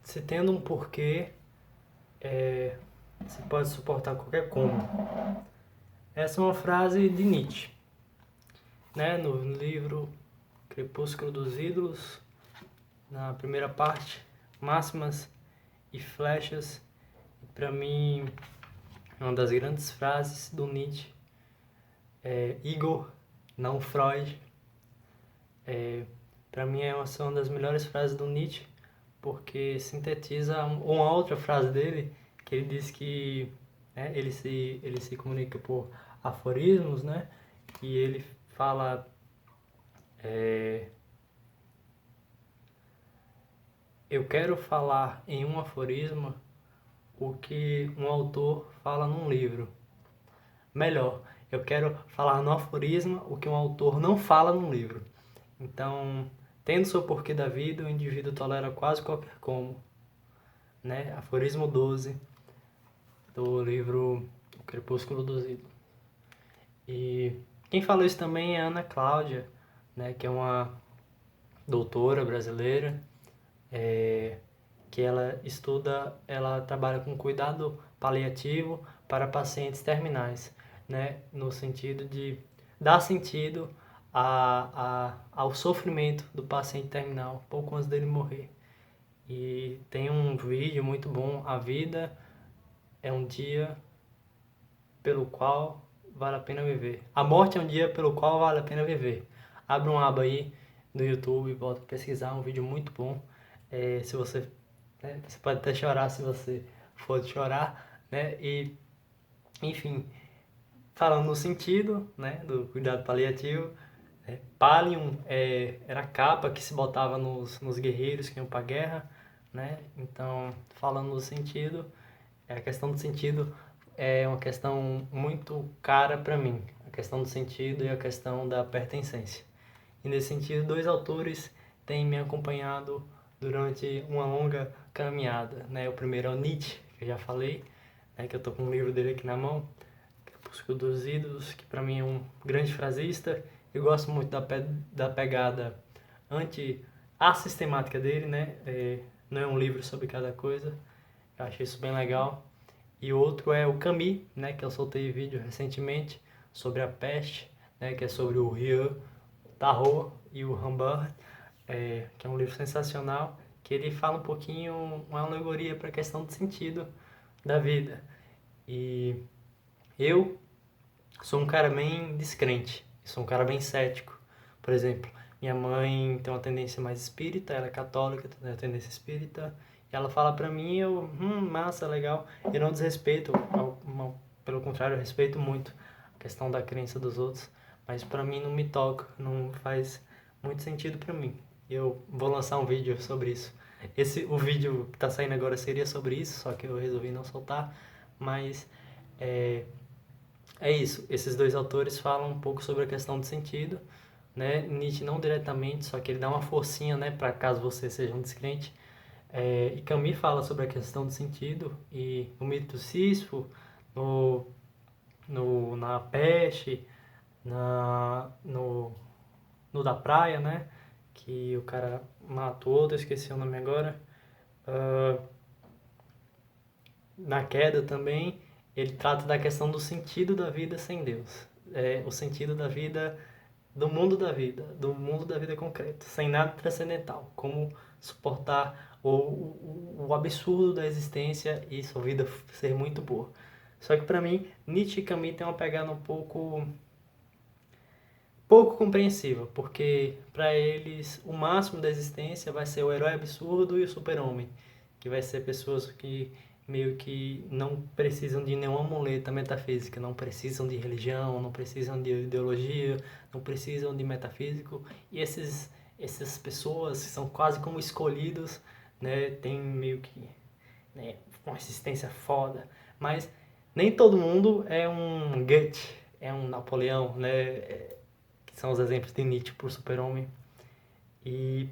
Se tendo um porquê, se pode suportar qualquer como. Essa é uma frase de Nietzsche, né? No livro Crepúsculo dos Ídolos, na primeira parte, Máximas e Flechas. Para mim, uma das grandes frases do Nietzsche é Igor, não Freud. Para mim é uma das melhores frases do Nietzsche, porque sintetiza uma outra frase dele, que ele diz que ele se comunica por aforismos, né? E ele fala, é, eu quero falar em um aforisma o que um autor fala num livro. Melhor, eu quero falar no aforisma o que um autor não fala num livro. Então, tendo seu porquê da vida, o indivíduo tolera quase qualquer como, né? Aforismo 12 do livro O Crepúsculo dos Ídolos. E quem falou isso também é Ana Cláudia, né? Que é uma doutora brasileira, que ela trabalha com cuidado paliativo para pacientes terminais, né? No sentido de dar sentido ao sofrimento do paciente terminal, pouco antes dele morrer. E tem um vídeo muito bom, A Vida é um Dia pelo Qual Vale a Pena Viver. A Morte é um Dia pelo Qual Vale a Pena Viver. Abre uma aba aí no YouTube e volta a pesquisar, é um vídeo muito bom. Se você, né, você pode até chorar se você for chorar, né? E, enfim, falando no sentido, né, do cuidado paliativo, Pallium era a capa que se botava nos guerreiros que iam para a guerra, né? Então, falando no sentido, a questão do sentido é uma questão muito cara para mim, a questão do sentido e a questão da pertencência. E nesse sentido, dois autores têm me acompanhado durante uma longa caminhada, né? O primeiro é o Nietzsche, que eu já falei, né, que eu tô com um livro dele aqui na mão, Crepúsculo dos Ídolos, que para mim é um grande frasista. Eu gosto muito da pegada anti-sistemática dele, né? Não é um livro sobre cada coisa. Eu achei isso bem legal. E o outro é o Camus, né? Que eu soltei vídeo recentemente sobre a peste, né? Que é sobre o Rieu, Tarot e o Rambert, que é um livro sensacional, que ele fala um pouquinho, uma alegoria para a questão do sentido da vida. E eu sou um cara bem descrente, sou um cara bem cético. Por exemplo, minha mãe tem uma tendência mais espírita, ela é católica, tem uma tendência espírita, e ela fala pra mim, massa, legal. Eu não desrespeito, pelo contrário, eu respeito muito a questão da crença dos outros, mas pra mim não me toca, não faz muito sentido pra mim. Eu vou lançar um vídeo sobre isso. O vídeo que tá saindo agora seria sobre isso, só que eu resolvi não soltar, mas é, é isso, esses dois autores falam um pouco sobre a questão do sentido, né? Nietzsche não diretamente, só que ele dá uma forcinha, né, para caso você seja um descrente. E Camus fala sobre a questão do sentido, e no mito do Sísifo, no, na Peste, no da Praia, né, que o cara matou outro, esqueci o nome agora, na Queda também, ele trata da questão do sentido da vida sem Deus. O sentido da vida, do mundo da vida concreto, sem nada transcendental. Como suportar o absurdo da existência e sua vida ser muito boa. Só que para mim, Nietzsche e Camus tem uma pegada um pouco compreensiva, porque para eles o máximo da existência vai ser o herói absurdo e o super-homem, que vai ser pessoas que meio que não precisam de nenhuma muleta metafísica, não precisam de religião, não precisam de ideologia, não precisam de metafísico, e essas pessoas são quase como escolhidos, né, tem meio que, né, uma existência foda, mas nem todo mundo é um Goethe, é um Napoleão, né, que são os exemplos de Nietzsche por super-homem. E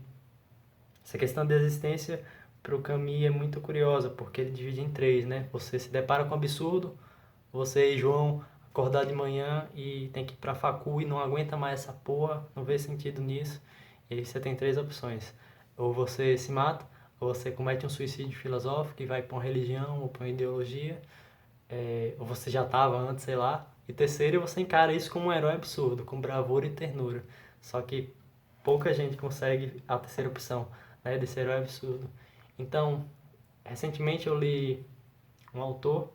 essa questão da existência para o Camus é muito curiosa, porque ele divide em três, né? Você se depara com um absurdo, você e João acordar de manhã e tem que ir pra facu e não aguenta mais essa porra, não vê sentido nisso. E aí você tem três opções. Ou você se mata, ou você comete um suicídio filosófico e vai para uma religião ou para uma ideologia, ou você já estava antes, sei lá. E terceiro, você encara isso como um herói absurdo, com bravura e ternura. Só que pouca gente consegue a terceira opção, né, desse herói absurdo. Então, recentemente eu li um autor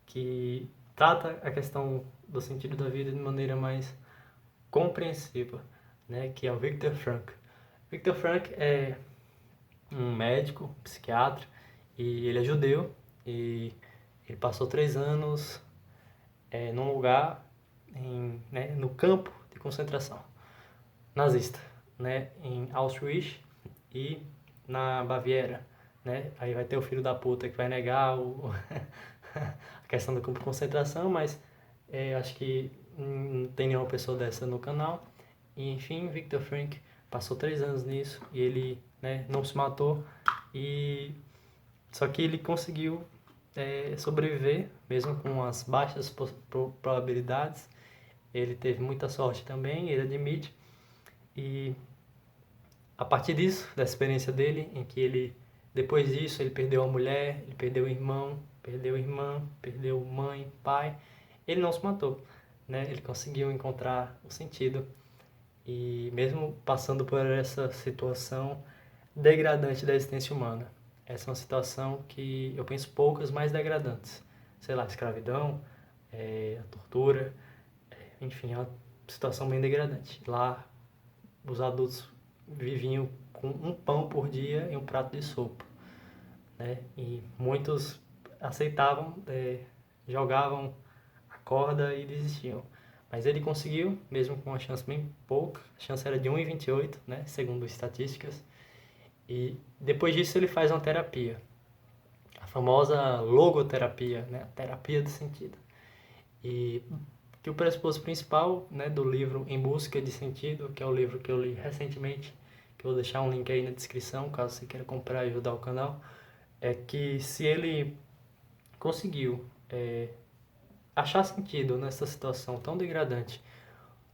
que trata a questão do sentido da vida de maneira mais compreensiva, né, que é o Viktor Frankl. Viktor Frankl é um médico, psiquiatra, e ele é judeu, e ele passou 3 anos num lugar, né, no campo de concentração nazista, né, em Auschwitz e na Baviera, né? Aí vai ter o filho da puta que vai negar a questão do campo de concentração, mas acho que não tem nenhuma pessoa dessa no canal. E enfim, Viktor Frankl passou 3 anos nisso e ele, né, não se matou, e só que ele conseguiu sobreviver, mesmo com as baixas probabilidades. Ele teve muita sorte também, ele admite. E a partir disso, da experiência dele, em que ele, depois disso, ele perdeu a mulher, ele perdeu o irmão, perdeu a irmã, perdeu mãe, pai, ele não se matou, né? Ele conseguiu encontrar o sentido. E mesmo passando por essa situação degradante da existência humana, essa é uma situação que eu penso poucas mais degradantes. Sei lá, a escravidão, a tortura, enfim, é uma situação bem degradante. Lá, os adultos viviam com um pão por dia e um prato de sopa, né? E muitos aceitavam, jogavam a corda e desistiam. Mas ele conseguiu, mesmo com uma chance bem pouca, a chance era de 1 em 28, né? Segundo estatísticas. E depois disso ele faz uma terapia, a famosa logoterapia, né? A terapia do sentido. E que o pressuposto principal, né, do livro Em Busca de Sentido, que é o livro que eu li recentemente, que eu vou deixar um link aí na descrição, caso você queira comprar e ajudar o canal, é que se ele conseguiu achar sentido nessa situação tão degradante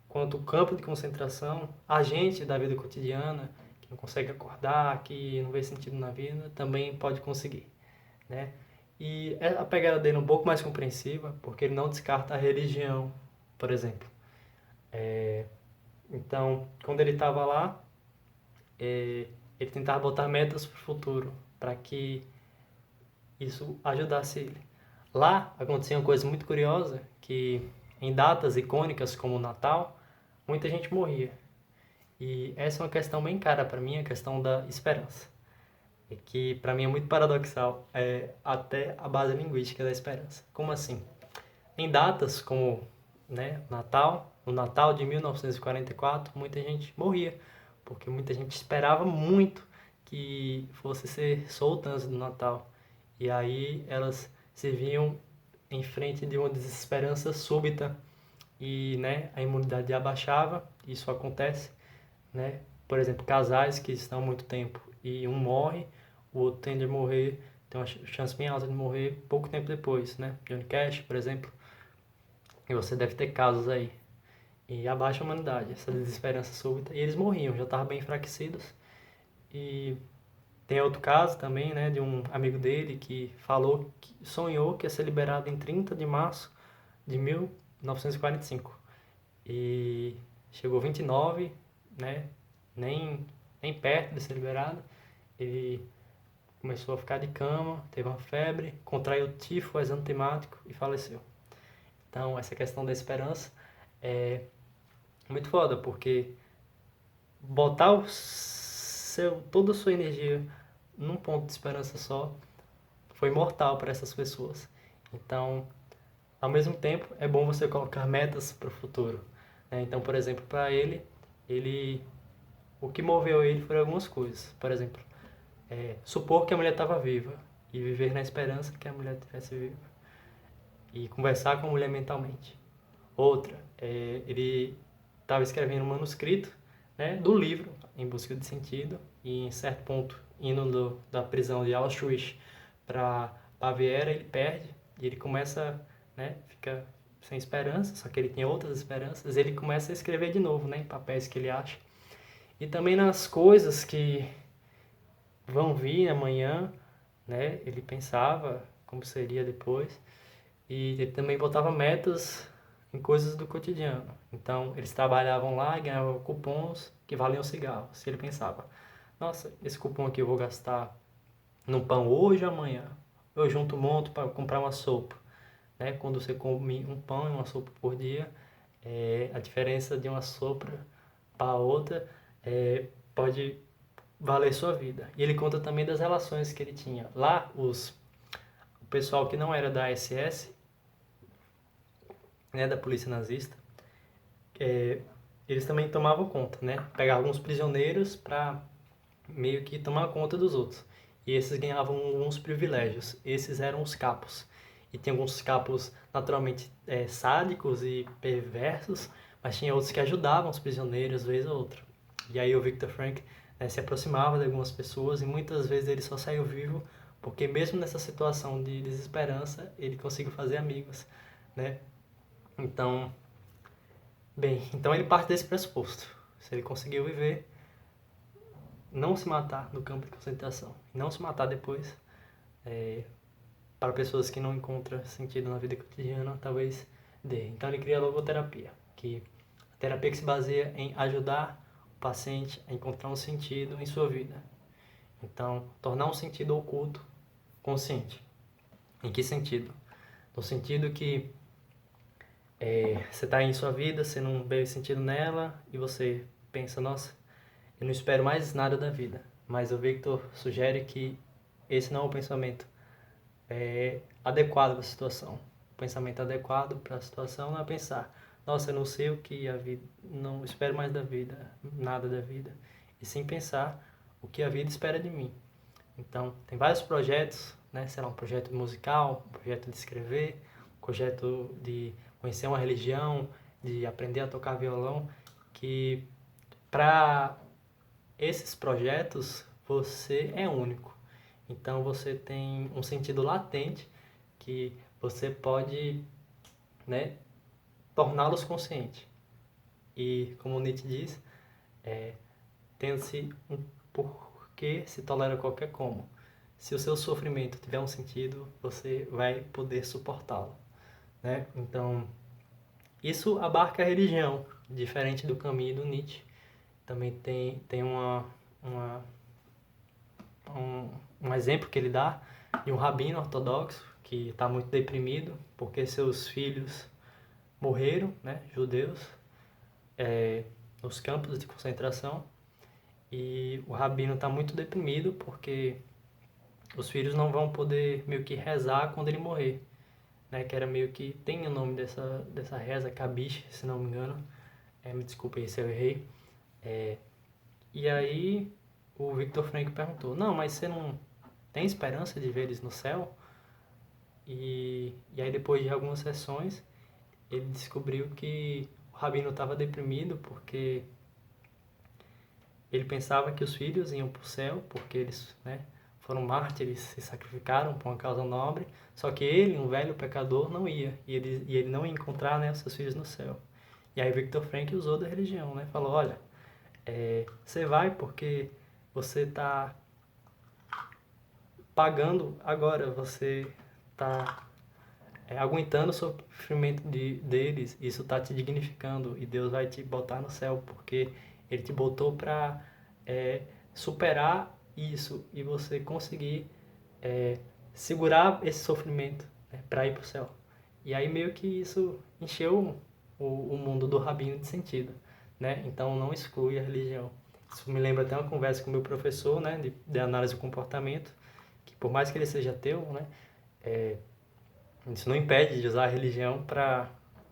quanto o campo de concentração, a gente da vida cotidiana, que não consegue acordar, que não vê sentido na vida, também pode conseguir, né? E a pegada dele é um pouco mais compreensiva, porque ele não descarta a religião, por exemplo. Então, quando ele estava lá, ele tentava botar metas para o futuro, para que isso ajudasse ele. Lá acontecia uma coisa muito curiosa, que em datas icônicas como o Natal, muita gente morria. E essa é uma questão bem cara para mim, a questão da esperança. E que para mim é muito paradoxal, até a base linguística da esperança. Como assim? Em datas como, né, Natal, no Natal de 1944, muita gente morria, porque muita gente esperava muito que fosse ser solta antes do Natal. E aí elas se viam em frente de uma desesperança súbita e, né, a imunidade abaixava. Isso acontece, né? Por exemplo, casais que estão há muito tempo e um morre, o outro tende a morrer, tem uma chance bem alta de morrer pouco tempo depois, né? Johnny Cash, por exemplo, e você deve ter casos aí. E abaixa a humanidade, essa desesperança súbita. E eles morriam, já estavam bem enfraquecidos. E tem outro caso também, né, de um amigo dele que falou que sonhou que ia ser liberado em 30 de março de 1945. E chegou 29, né, nem perto de ser liberado. Ele começou a ficar de cama, teve uma febre, contraiu tifo exantemático e faleceu. Então, essa questão da esperança é muito foda, porque botar toda a sua energia num ponto de esperança só foi mortal para essas pessoas. Então, ao mesmo tempo, é bom você colocar metas para o futuro, né? Então, por exemplo, para ele, o que moveu ele foram algumas coisas. Por exemplo, supor que a mulher estava viva e viver na esperança que a mulher estivesse viva e conversar com a mulher mentalmente. Outra, ele estava escrevendo um manuscrito, né, do livro Em Busca de Sentido, e em certo ponto, indo da prisão de Auschwitz para Baviera, ele perde e ele começa, né, fica sem esperança, só que ele tinha outras esperanças, ele começa a escrever de novo, né, em papéis que ele acha. E também nas coisas que vão vir amanhã, né? Ele pensava como seria depois. E ele também botava metas em coisas do cotidiano. Então, eles trabalhavam lá e ganhavam cupons que valiam cigarros. E ele pensava, nossa, esse cupom aqui eu vou gastar num pão hoje ou amanhã. Eu junto um monte para comprar uma sopa. Né? Quando você come um pão e uma sopa por dia, a diferença de uma sopa para outra pode valer sua vida. E ele conta também das relações que ele tinha. Lá, o pessoal que não era da SS, né, da polícia nazista, eles também tomavam conta, né? Pegavam alguns prisioneiros para meio que tomar conta dos outros. E esses ganhavam alguns privilégios. Esses eram os capos. E tinha alguns capos naturalmente sádicos e perversos, mas tinha outros que ajudavam os prisioneiros, vez ou outra. E aí o Viktor Frankl se aproximava de algumas pessoas e muitas vezes ele só saiu vivo porque mesmo nessa situação de desesperança, ele conseguiu fazer amigos, né? Então, então ele parte desse pressuposto. Se ele conseguiu viver, não se matar no campo de concentração, não se matar depois, para pessoas que não encontram sentido na vida cotidiana, talvez dê. Então ele cria a logoterapia, que a terapia que se baseia em ajudar o paciente a encontrar um sentido em sua vida. Então, tornar um sentido oculto consciente. Em que sentido? No sentido que você está em sua vida, você não vê sentido nela e você pensa, nossa, eu não espero mais nada da vida. Mas o Victor sugere que esse não é o pensamento adequado para a situação. O pensamento adequado para a situação não é pensar, nossa, eu não sei o que a vida, não espero mais da vida, nada da vida. E sim pensar o que a vida espera de mim. Então, tem vários projetos, né? Será um projeto musical, um projeto de escrever, um projeto de conhecer uma religião, de aprender a tocar violão, que para esses projetos você é único. Então você tem um sentido latente que você pode, né, torná-los conscientes. E como Nietzsche diz, tendo-se um porquê se tolera qualquer como. Se o seu sofrimento tiver um sentido, você vai poder suportá-lo, né? Então, isso abarca a religião, diferente do caminho do Nietzsche. Também tem um exemplo que ele dá de um rabino ortodoxo que está muito deprimido porque seus filhos morreram, né, judeus, nos campos de concentração. E o rabino está muito deprimido porque os filhos não vão poder meio que rezar quando ele morrer, né? Que era meio que tem o nome dessa reza, Kabish, se não me engano. Me desculpe aí se eu errei. E aí o Viktor Frankl perguntou: não, mas você não tem esperança de ver eles no céu? E aí depois de algumas sessões ele descobriu que o rabino estava deprimido porque ele pensava que os filhos iam para o céu porque eles, né, foram mártires, se sacrificaram por uma causa nobre, só que ele, um velho pecador, não ia, e ele não ia encontrar, né, os seus filhos no céu. E aí Viktor Frankl usou da religião, né, falou, olha, você vai porque você está pagando agora, você está aguentando o sofrimento deles, isso está te dignificando e Deus vai te botar no céu porque Ele te botou para superar isso e você conseguir segurar esse sofrimento, né, para ir para o céu. E aí meio que isso encheu o mundo do rabino de sentido, né? Então não exclui a religião. Isso me lembra até uma conversa com o meu professor, né, de análise do comportamento, que por mais que ele seja ateu, né, isso não impede de usar a religião para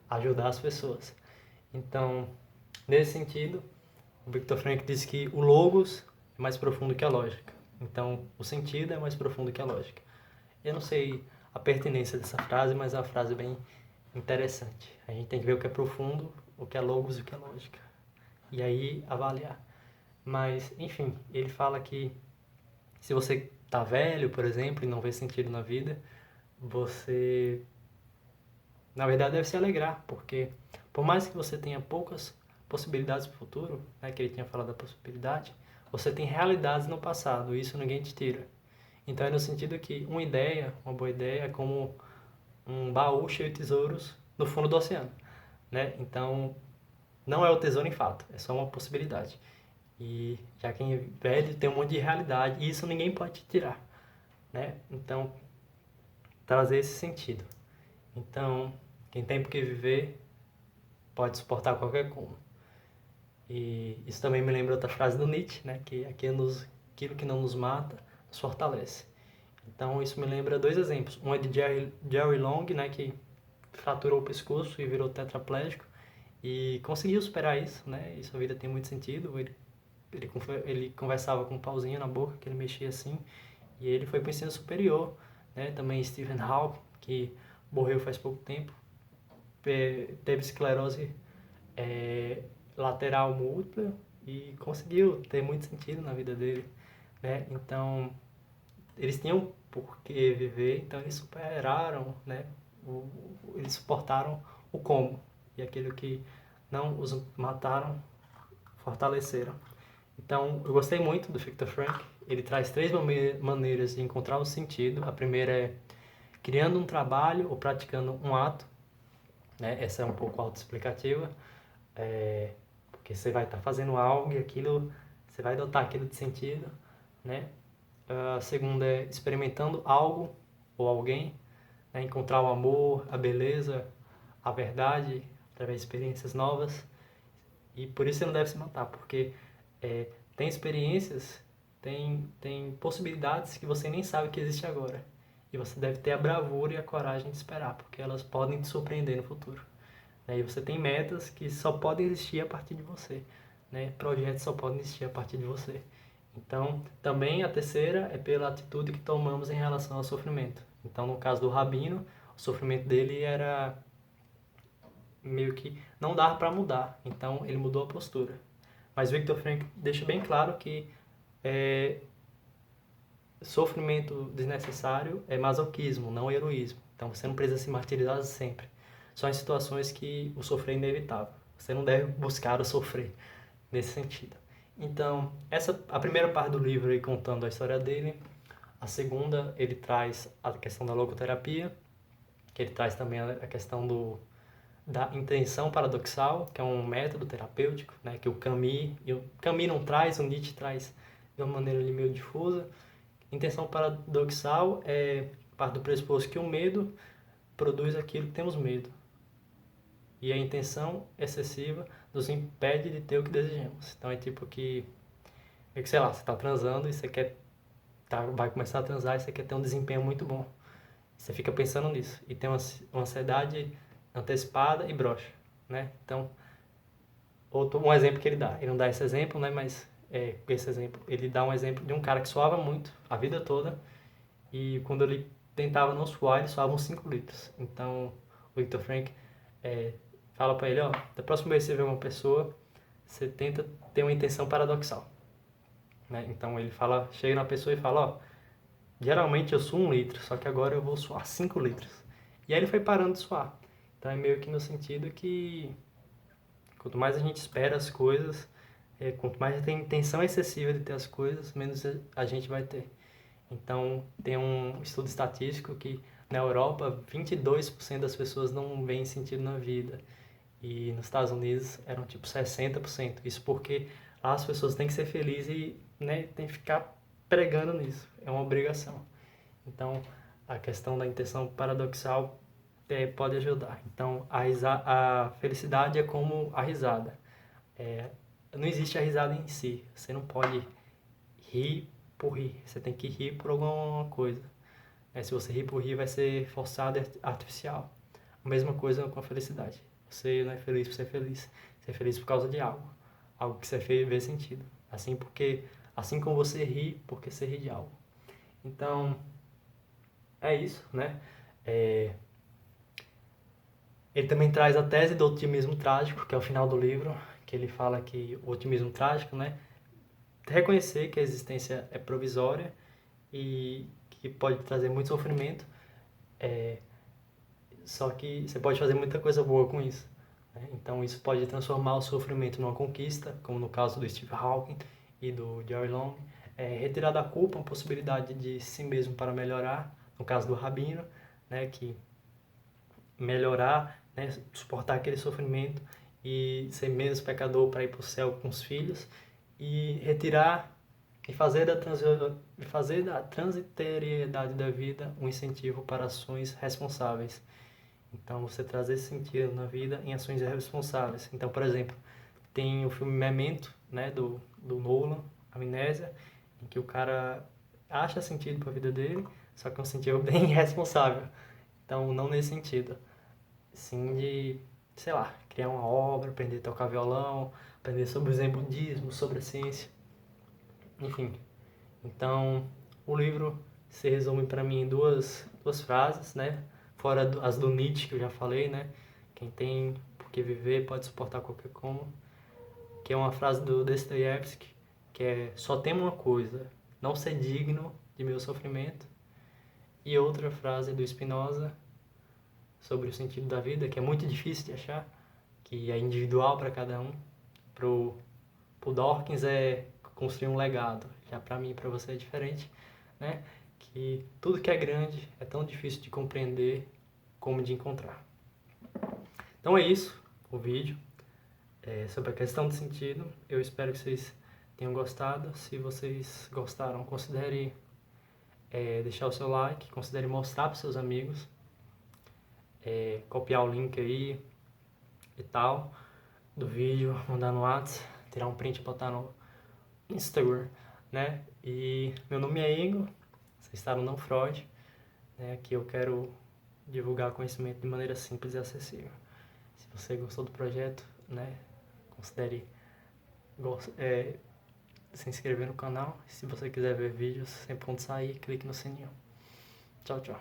ajudar as pessoas. Então, nesse sentido, o Viktor Frankl diz que o logos é mais profundo que a lógica. Então, o sentido é mais profundo que a lógica. Eu não sei a pertinência dessa frase, mas é uma frase bem interessante. A gente tem que ver o que é profundo, o que é logos e o que é lógica. E aí avaliar. Mas, enfim, ele fala que se você tá velho, por exemplo, e não vê sentido na vida, você, na verdade, deve se alegrar, porque por mais que você tenha poucas possibilidades para o futuro, né, que ele tinha falado da possibilidade, você tem realidades no passado, isso ninguém te tira. Então é no sentido que uma boa ideia é como um baú cheio de tesouros no fundo do oceano, né? Então não é o tesouro em fato, é só uma possibilidade. E já quem é velho tem um monte de realidade e isso ninguém pode te tirar, né? Então trazer esse sentido. Então, quem tem por que viver pode suportar qualquer como. E isso também me lembra outra frase do Nietzsche, né? Que aquilo que não nos mata nos fortalece. Então isso me lembra dois exemplos. Um é de Jerry Long, né? Que fraturou o pescoço e virou tetraplégico e conseguiu superar isso, né? E sua vida tem muito sentido. Ele conversava com um pauzinho na boca, que ele mexia assim, e ele foi para o ensino superior, né? Também Stephen Hawking, que morreu faz pouco tempo, teve esclerose lateral múltipla e conseguiu ter muito sentido na vida dele, né? Então, eles tinham por que viver, então eles superaram, né? Eles suportaram o como, e aquilo que não os mataram, fortaleceram. Então, eu gostei muito do Viktor Frankl. Ele traz três maneiras de encontrar o sentido. A primeira é criando um trabalho ou praticando um ato, né? Essa é um pouco autoexplicativa, porque você vai estar fazendo algo e aquilo, você vai dotar aquilo de sentido, né? A segunda é experimentando algo ou alguém, né? Encontrar o amor, a beleza, a verdade, através de experiências novas. E por isso você não deve se matar, porque tem experiências, tem possibilidades que você nem sabe que existe agora. E você deve ter a bravura e a coragem de esperar, porque elas podem te surpreender no futuro. Né? E você tem metas que só podem existir a partir de você. Né? Projetos só podem existir a partir de você. Então, também a terceira é pela atitude que tomamos em relação ao sofrimento. Então, no caso do Rabino, o sofrimento dele era meio que não dava para mudar. Então, ele mudou a postura. Mas Viktor Frankl deixa bem claro que sofrimento desnecessário é masoquismo, não heroísmo. Então você não precisa se martirizar sempre. Só em situações que o sofrer é inevitável. Você não deve buscar o sofrer nesse sentido. Então, a primeira parte do livro aí contando a história dele. A segunda, ele traz a questão da logoterapia, que ele traz também a questão da intenção paradoxal, que é um método terapêutico, né, que o Camus não traz, o Nietzsche traz de uma maneira ali meio difusa. Intenção paradoxal é parte do pressuposto que o medo produz aquilo que temos medo. E a intenção excessiva nos impede de ter o que desejamos. Então é tipo sei lá, você está transando e você vai começar a transar e você quer ter um desempenho muito bom. Você fica pensando nisso. E tem uma ansiedade antecipada e broxa, né? Então, um exemplo que ele dá. Ele não dá esse exemplo, né? Mas esse exemplo. Ele dá um exemplo de um cara que suava muito a vida toda e quando ele tentava não suar, ele suava uns 5 litros. Então, o Viktor Frankl fala para ele, ó, da próxima vez que você vê uma pessoa, você tenta ter uma intenção paradoxal. Né? Então, ele chega na pessoa e fala, ó, geralmente eu suo 1 litro, só que agora eu vou suar 5 litros. E aí ele foi parando de suar. Então, é meio que no sentido que quanto mais a gente espera as coisas, quanto mais a gente tem intenção excessiva de ter as coisas, menos a gente vai ter. Então, tem um estudo estatístico que na Europa 22% das pessoas não veem sentido na vida. E nos Estados Unidos eram tipo 60%. Isso porque lá as pessoas têm que ser felizes e, né, tem que ficar pregando nisso. É uma obrigação. Então, a questão da intenção paradoxal pode ajudar. Então, a felicidade é como a risada. Não existe a risada em si. Você não pode rir por rir. Você tem que rir por alguma coisa. Se você rir por rir, vai ser forçado e artificial. A mesma coisa com a felicidade. Você não é feliz por ser feliz. Você é feliz por causa de algo. Algo que você vê sentido. Assim como você ri, porque você ri de algo. Então, é isso, né? Ele também traz a tese do otimismo trágico, que é o final do livro, que ele fala que o otimismo trágico, né? Reconhecer que a existência é provisória e que pode trazer muito sofrimento, só que você pode fazer muita coisa boa com isso. Né? Então isso pode transformar o sofrimento numa conquista, como no caso do Steve Hawking, e do Jerry Long. Retirar da culpa uma possibilidade de si mesmo para melhorar, no caso do Rabino, né, que melhorar, né, suportar aquele sofrimento e ser menos pecador para ir para o céu com os filhos, e retirar e fazer da transitoriedade da vida um incentivo para ações responsáveis. Então, você trazer esse sentido na vida em ações responsáveis. Então, por exemplo, tem o filme Memento, né, do Nolan, Amnésia, em que o cara acha sentido para a vida dele, só que é um sentido bem irresponsável. Então, não nesse sentido, sim de, sei lá, criar uma obra, aprender a tocar violão, aprender sobre o zen budismo, sobre a ciência, enfim. Então, o livro se resume para mim em duas frases, né? Fora as do Nietzsche que eu já falei, né? Quem tem por que viver pode suportar qualquer como. Que é uma frase do Dostoiévski, que é: só temo uma coisa, não ser digno de meu sofrimento. E outra frase do Spinoza sobre o sentido da vida, que é muito difícil de achar, que é individual para cada um. Pro Dawkins é construir um legado, já para mim e para você é diferente, né? Que tudo que é grande é tão difícil de compreender como de encontrar. Então é isso, o vídeo sobre a questão do sentido. Eu espero que vocês tenham gostado. Se vocês gostaram, considere deixar o seu like, considere mostrar para seus amigos, copiar o link aí e tal do vídeo, mandar no WhatsApp, tirar um print e botar no Instagram, né? E meu nome é Igor, vocês está no Não Freud, né? Aqui eu quero divulgar conhecimento de maneira simples e acessível. Se você gostou do projeto, né? Considere se inscrever no canal. E se você quiser ver vídeos sempre quando sair, clique no sininho. Tchau, tchau.